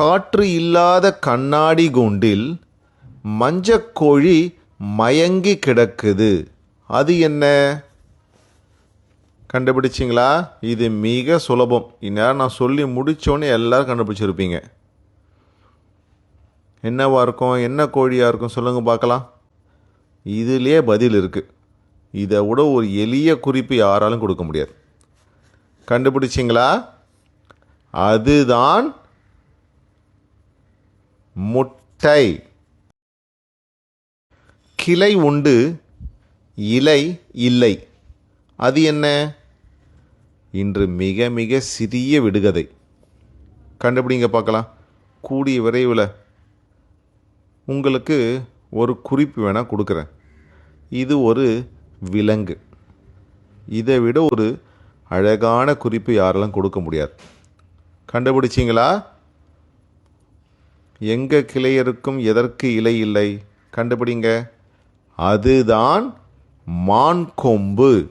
காற்று இல்லாத கண்ணாடி கூண்டில் மஞ்சக்கோழி மயங்கி கிடக்குது. அது என்ன? கண்டுபிடிச்சிங்களா? இது மிக சுலபம். இந்நேரம் நான் சொல்லி முடித்தோன்னே எல்லோரும் கண்டுபிடிச்சிருப்பீங்க. என்னவா இருக்கும்? என்ன கோழியாக இருக்கும்? சொல்லுங்கள் பார்க்கலாம். இதிலே பதில் இருக்குது. இதை விட ஒரு எளிய குறிப்பு யாராலும் கொடுக்க முடியாது. கண்டுபிடிச்சிங்களா? அதுதான் முட்டை. கிளை உண்டு, இலை இல்லை. அது என்ன? இன்று மிக மிக சிறிய விடுகதை. கண்டுபிடிங்க பார்க்கலாம். கூடிய விரைவில் உங்களுக்கு ஒரு குறிப்பு வேணால் கொடுக்குறேன். இது ஒரு விலங்கு. இதை விட ஒரு அழகான குறிப்பு யாரெல்லாம் கொடுக்க முடியாது. கண்டுபிடிச்சிங்களா? எங்கே கிளை இருக்கும், எதற்கு இலை இல்லை? கண்டுபிடிங்க. அதுதான் மான் கொம்பு.